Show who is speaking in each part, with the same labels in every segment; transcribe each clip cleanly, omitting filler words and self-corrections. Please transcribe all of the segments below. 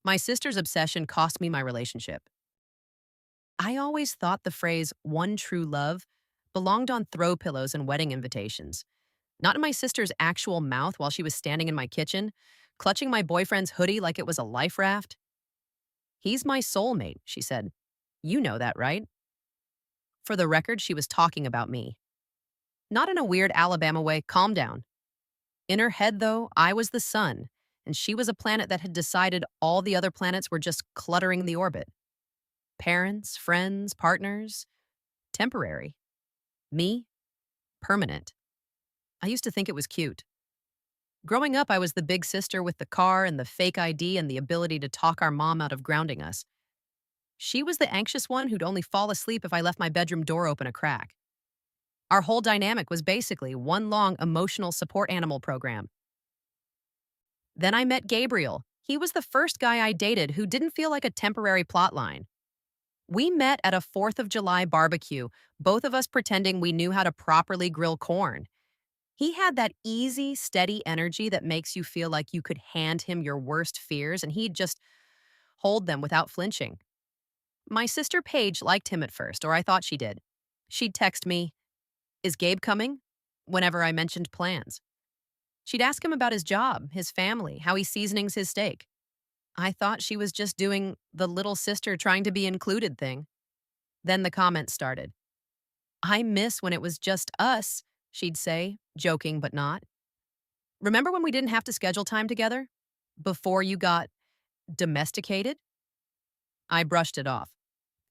Speaker 1: My sister's obsession cost me my relationship. I always thought the phrase one true love belonged on throw pillows and wedding invitations, not in my sister's actual mouth while she was standing in my kitchen, clutching my boyfriend's hoodie like it was a life raft. He's my soulmate, she said. You know that, right? For the record, she was talking about me. Not in a weird Alabama way, calm down. In her head, though, I was the sun, and she was a planet that had decided all the other planets were just cluttering the orbit. Parents, friends, partners, temporary. Me, permanent. I used to think it was cute. Growing up, I was the big sister with the car and the fake ID and the ability to talk our mom out of grounding us. She was the anxious one who'd only fall asleep if I left my bedroom door open a crack. Our whole dynamic was basically one long emotional support animal program. Then I met Gabriel. He was the first guy I dated who didn't feel like a temporary plotline. We met at a 4th of July barbecue, both of us pretending we knew how to properly grill corn. He had that easy, steady energy that makes you feel like you could hand him your worst fears and he'd just hold them without flinching. My sister Paige liked him at first, or I thought she did. She'd text me, "Is Gabe coming?" whenever I mentioned plans. She'd ask him about his job, his family, how he seasonings his steak. I thought she was just doing the little sister trying to be included thing. Then the comments started. "I miss when it was just us," she'd say, joking but not. "Remember when we didn't have to schedule time together? Before you got domesticated?" I brushed it off.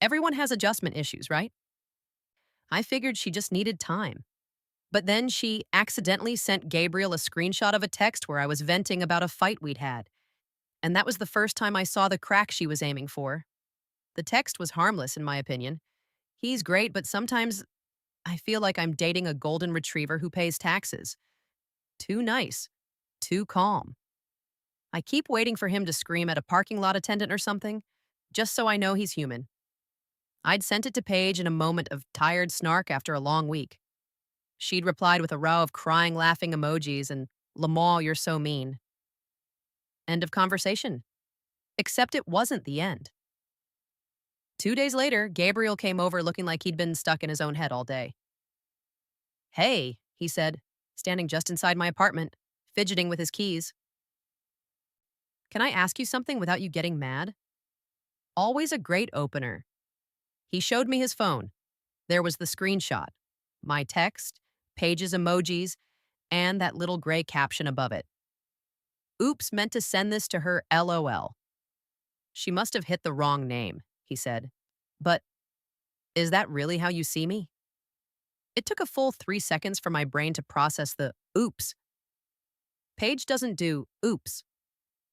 Speaker 1: Everyone has adjustment issues, right? I figured she just needed time. But then she accidentally sent Gabriel a screenshot of a text where I was venting about a fight we'd had. And that was the first time I saw the crack she was aiming for. The text was harmless, in my opinion. He's great, but sometimes I feel like I'm dating a golden retriever who pays taxes. Too nice. Too calm. I keep waiting for him to scream at a parking lot attendant or something, just so I know he's human. I'd sent it to Paige in a moment of tired snark after a long week. She'd replied with a row of crying, laughing emojis and, "Lamar, you're so mean." End of conversation. Except it wasn't the end. 2 days later, Gabriel came over looking like he'd been stuck in his own head all day. "Hey," he said, standing just inside my apartment, fidgeting with his keys. "Can I ask you something without you getting mad?" Always a great opener. He showed me his phone. There was the screenshot, my text, Paige's emojis, and that little gray caption above it. "Oops, meant to send this to her, LOL. She must have hit the wrong name," he said. But is that really how you see me? It took a full 3 seconds for my brain to process the oops. Paige doesn't do oops.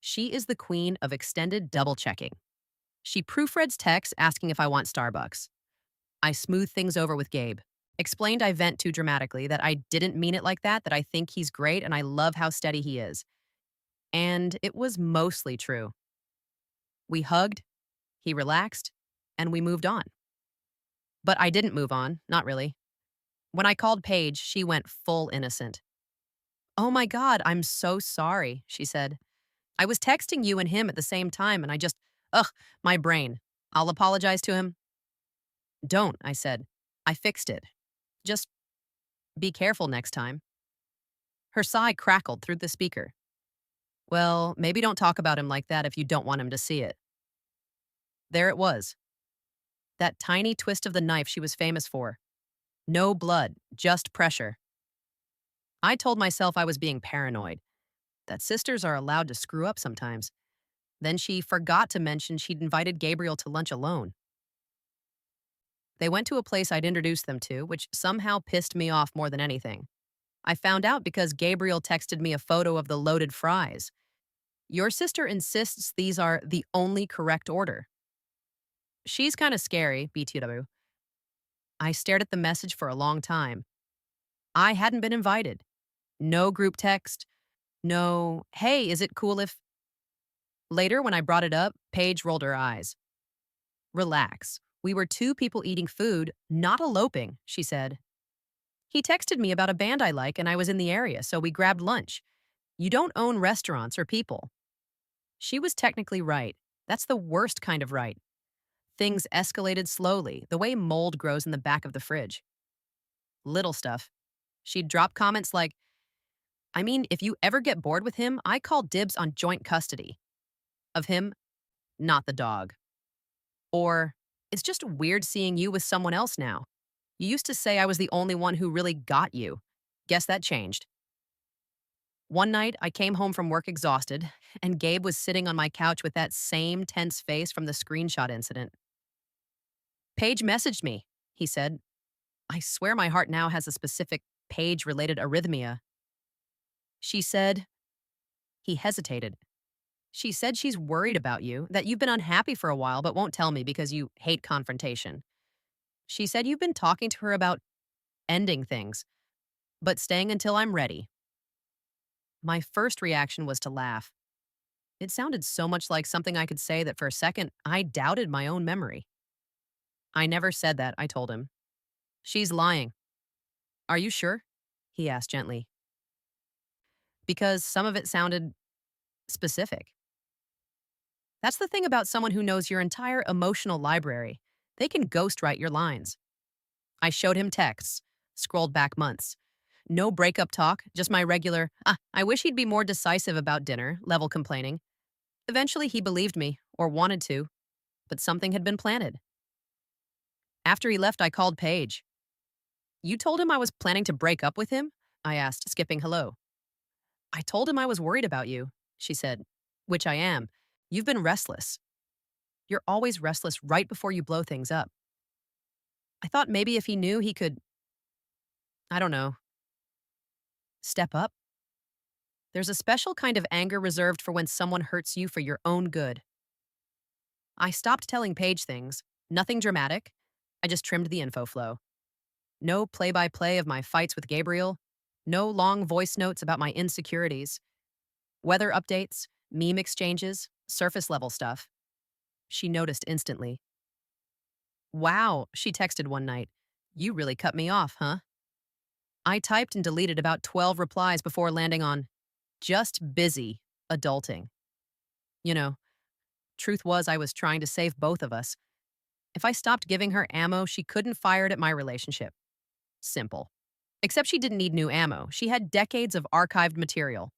Speaker 1: She is the queen of extended double checking. She proofreads texts asking if I want Starbucks. I smooth things over with Gabe. Explained I vent too dramatically, that I didn't mean it like that I think he's great and I love how steady he is. And it was mostly true. We hugged, he relaxed, and we moved on. But I didn't move on, not really. When I called Paige, she went full innocent. "Oh my God, I'm so sorry," she said. "I was texting you and him at the same time and ugh, my brain. I'll apologize to him." "Don't," I said. "I fixed it. Just be careful next time." Her sigh crackled through the speaker. "Well, maybe don't talk about him like that if you don't want him to see it." There it was. That tiny twist of the knife she was famous for. No blood, just pressure. I told myself I was being paranoid, that sisters are allowed to screw up sometimes. Then she forgot to mention she'd invited Gabriel to lunch alone. They went to a place I'd introduced them to, which somehow pissed me off more than anything. I found out because Gabriel texted me a photo of the loaded fries. "Your sister insists these are the only correct order." She's kind of scary, BTW. I stared at the message for a long time. I hadn't been invited. No group text. No, "Hey, is it cool if..." Later, when I brought it up, Paige rolled her eyes. "Relax. We were two people eating food, not eloping," she said. "He texted me about a band I like and I was in the area, so we grabbed lunch. You don't own restaurants or people." She was technically right. That's the worst kind of right. Things escalated slowly, the way mold grows in the back of the fridge. Little stuff. She'd drop comments like, I mean, if you ever get bored with him, I call dibs on joint custody. Of him, not the dog. Or, it's just weird seeing you with someone else now. You used to say I was the only one who really got you. Guess that changed. One night, I came home from work exhausted, and Gabe was sitting on my couch with that same tense face from the screenshot incident. Paige messaged me, he said. I swear my heart now has a specific Paige related arrhythmia. She said, he hesitated. She said she's worried about you, that you've been unhappy for a while but won't tell me because you hate confrontation. She said you've been talking to her about ending things, but staying until I'm ready. My first reaction was to laugh. It sounded so much like something I could say that for a second I doubted my own memory. I never said that, I told him. She's lying. Are you sure? He asked gently. Because some of it sounded specific. That's the thing about someone who knows your entire emotional library. They can ghostwrite your lines. I showed him texts, scrolled back months. No breakup talk, just my regular, I wish he'd be more decisive about dinner, level complaining. Eventually he believed me, or wanted to, but something had been planted. After he left, I called Paige. You told him I was planning to break up with him? I asked, skipping hello. I told him I was worried about you, she said, which I am. You've been restless. You're always restless right before you blow things up. I thought maybe if he knew he could, I don't know, step up. There's a special kind of anger reserved for when someone hurts you for your own good. I stopped telling Paige things, nothing dramatic. I just trimmed the info flow. No play-by-play of my fights with Gabriel. No long voice notes about my insecurities. Weather updates, meme exchanges, surface level stuff. She noticed instantly. Wow, she texted one night. You really cut me off, huh? I typed and deleted about 12 replies before landing on, just busy, adulting. You know, truth was I was trying to save both of us. If I stopped giving her ammo, she couldn't fire it at my relationship. Simple. Except she didn't need new ammo. She had decades of archived material.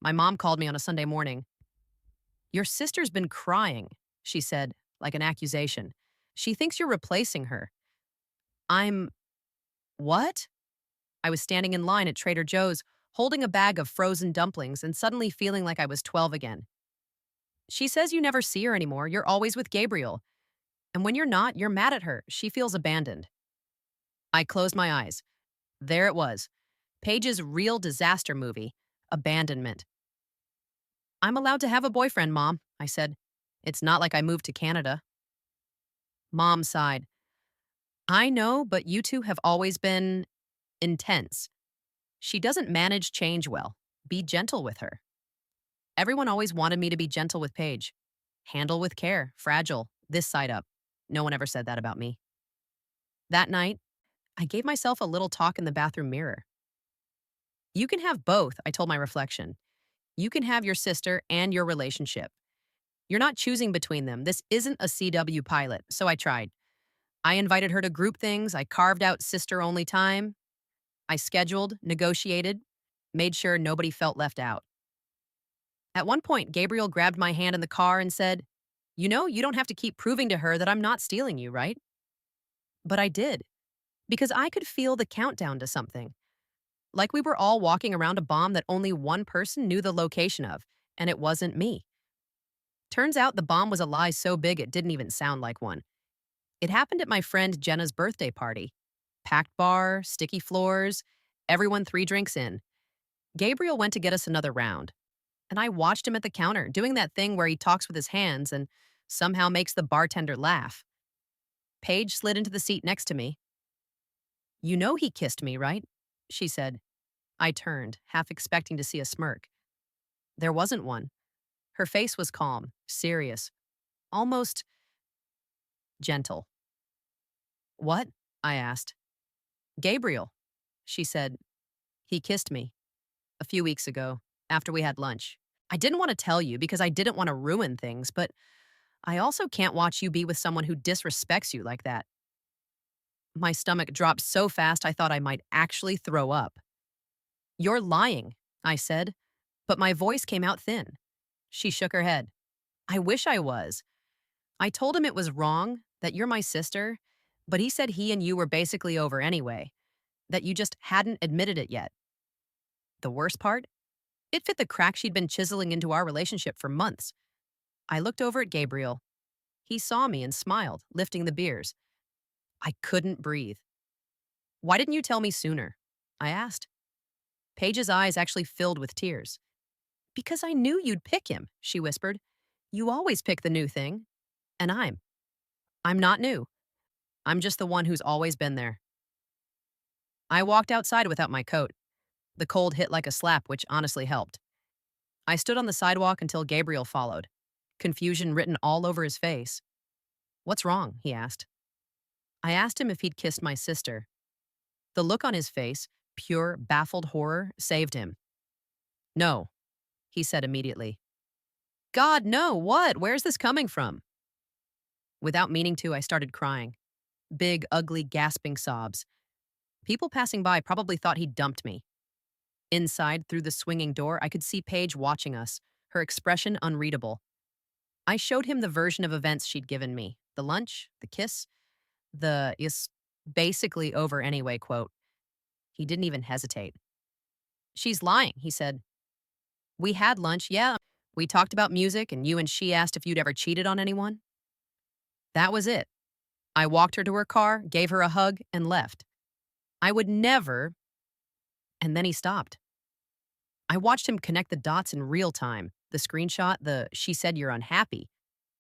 Speaker 1: My mom called me on a Sunday morning. Your sister's been crying, she said, like an accusation. She thinks you're replacing her. I'm. What? I was standing in line at Trader Joe's, holding a bag of frozen dumplings and suddenly feeling like I was 12 again. She says you never see her anymore. You're always with Gabriel. And when you're not, you're mad at her. She feels abandoned. I closed my eyes. There it was. Paige's real disaster movie, Abandonment. I'm allowed to have a boyfriend, Mom, I said. It's not like I moved to Canada. Mom sighed. I know, but you two have always been intense. She doesn't manage change well. Be gentle with her. Everyone always wanted me to be gentle with Paige. Handle with care, fragile, this side up. No one ever said that about me. That night, I gave myself a little talk in the bathroom mirror. You can have both, I told my reflection. You can have your sister and your relationship. You're not choosing between them. This isn't a CW pilot, so I tried. I invited her to group things. I carved out sister-only time. I scheduled, negotiated, made sure nobody felt left out. At one point, Gabriel grabbed my hand in the car and said, You know, you don't have to keep proving to her that I'm not stealing you, right? But I did, because I could feel the countdown to something. Like we were all walking around a bomb that only one person knew the location of, and it wasn't me. Turns out the bomb was a lie so big it didn't even sound like one. It happened at my friend Jenna's birthday party. Packed bar, sticky floors, everyone 3 drinks in. Gabriel went to get us another round, and I watched him at the counter doing that thing where he talks with his hands and somehow makes the bartender laugh. Paige slid into the seat next to me. You know he kissed me, right? She said. I turned, half expecting to see a smirk. There wasn't one. Her face was calm, serious, almost gentle. What? I asked. Gabriel, she said. He kissed me a few weeks ago, after we had lunch. I didn't want to tell you because I didn't want to ruin things, but I also can't watch you be with someone who disrespects you like that. My stomach dropped so fast I thought I might actually throw up. You're lying, I said, but my voice came out thin. She shook her head. I wish I was. I told him it was wrong, that you're my sister, but he said he and you were basically over anyway, that you just hadn't admitted it yet. The worst part? It fit the crack she'd been chiseling into our relationship for months. I looked over at Gabriel. He saw me and smiled, lifting the beers. I couldn't breathe. Why didn't you tell me sooner? I asked. Paige's eyes actually filled with tears. Because I knew you'd pick him, she whispered. You always pick the new thing. And I'm not new. I'm just the one who's always been there. I walked outside without my coat. The cold hit like a slap, which honestly helped. I stood on the sidewalk until Gabriel followed, confusion written all over his face. What's wrong? He asked. I asked him if he'd kissed my sister. The look on his face, pure, baffled horror, saved him. No, he said immediately. God, no, what? Where's this coming from? Without meaning to, I started crying. Big, ugly, gasping sobs. People passing by probably thought he'd dumped me. Inside, through the swinging door, I could see Paige watching us, her expression unreadable. I showed him the version of events she'd given me. The lunch, the kiss, the is basically over anyway quote. He didn't even hesitate. She's lying, he said. We had lunch, yeah. We talked about music, and you and she asked if you'd ever cheated on anyone. That was it. I walked her to her car, gave her a hug, and left. I would never. And then he stopped. I watched him connect the dots in real time. The screenshot, the she said you're unhappy,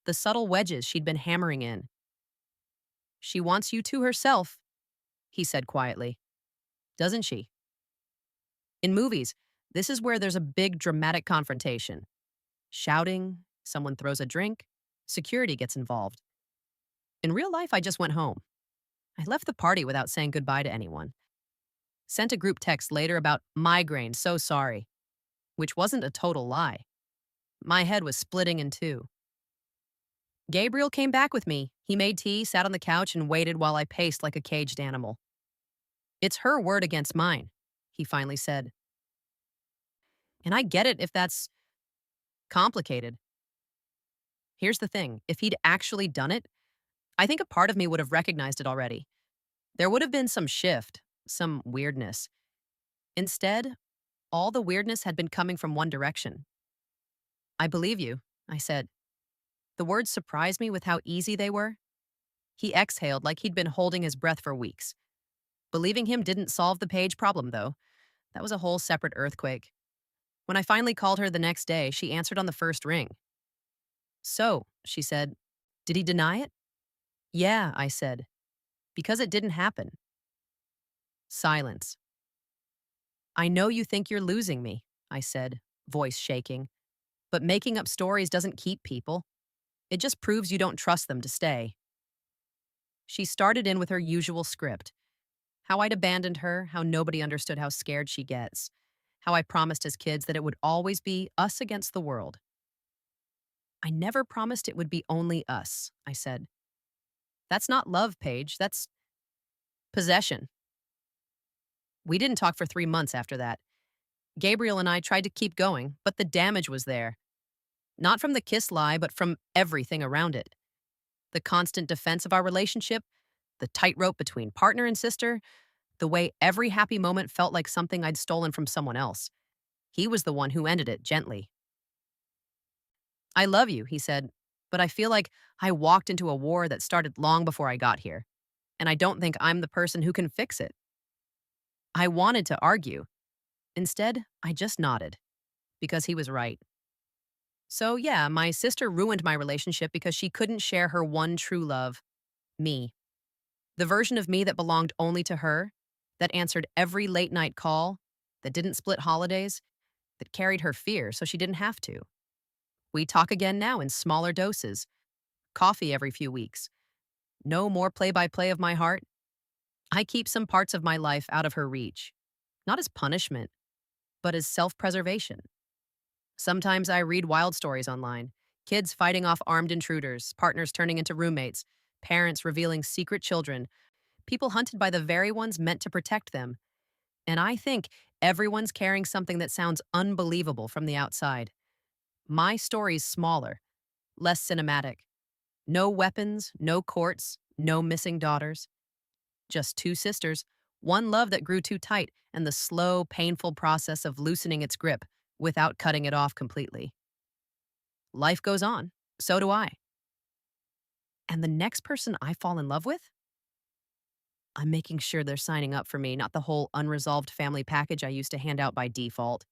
Speaker 1: the subtle wedges she'd been hammering in. She wants you to herself, he said quietly. Doesn't she? In movies, this is where there's a big dramatic confrontation. Shouting, someone throws a drink, security gets involved. In real life, I just went home. I left the party without saying goodbye to anyone. Sent a group text later about migraine, so sorry, which wasn't a total lie. My head was splitting in two. Gabriel came back with me. He made tea, sat on the couch, and waited while I paced like a caged animal. It's her word against mine, he finally said. And I get it if that's complicated. Here's the thing, if he'd actually done it, I think a part of me would have recognized it already. There would have been some shift, some weirdness. Instead, all the weirdness had been coming from one direction. I believe you, I said. The words surprised me with how easy they were. He exhaled like he'd been holding his breath for weeks. Believing him didn't solve the Paige problem, though. That was a whole separate earthquake. When I finally called her the next day, she answered on the first ring. So, she said, did he deny it? Yeah, I said. Because it didn't happen. Silence. I know you think you're losing me, I said, voice shaking. But making up stories doesn't keep people. It just proves you don't trust them to stay. She started in with her usual script. How I'd abandoned her, how nobody understood how scared she gets, how I promised as kids that it would always be us against the world. I never promised it would be only us, I said. That's not love, Paige. That's possession. We didn't talk for 3 months after that. Gabriel and I tried to keep going, but the damage was there. Not from the kiss lie, but from everything around it. The constant defense of our relationship, the tightrope between partner and sister, the way every happy moment felt like something I'd stolen from someone else. He was the one who ended it gently. I love you, he said, but I feel like I walked into a war that started long before I got here, and I don't think I'm the person who can fix it. I wanted to argue. Instead, I just nodded, because he was right. So yeah, my sister ruined my relationship because she couldn't share her one true love, me. The version of me that belonged only to her, that answered every late night call, that didn't split holidays, that carried her fear so she didn't have to. We talk again now in smaller doses, coffee every few weeks. No more play-by-play of my heart. I keep some parts of my life out of her reach, not as punishment, but as self-preservation. Sometimes I read wild stories online, kids fighting off armed intruders, partners turning into roommates, parents revealing secret children, people hunted by the very ones meant to protect them. And I think everyone's carrying something that sounds unbelievable from the outside. My story's smaller, less cinematic. No weapons, no courts, no missing daughters. Just two sisters, one love that grew too tight, and the slow, painful process of loosening its grip without cutting it off completely. Life goes on. So do I. And the next person I fall in love with, I'm making sure they're signing up for me, not the whole unresolved family package I used to hand out by default.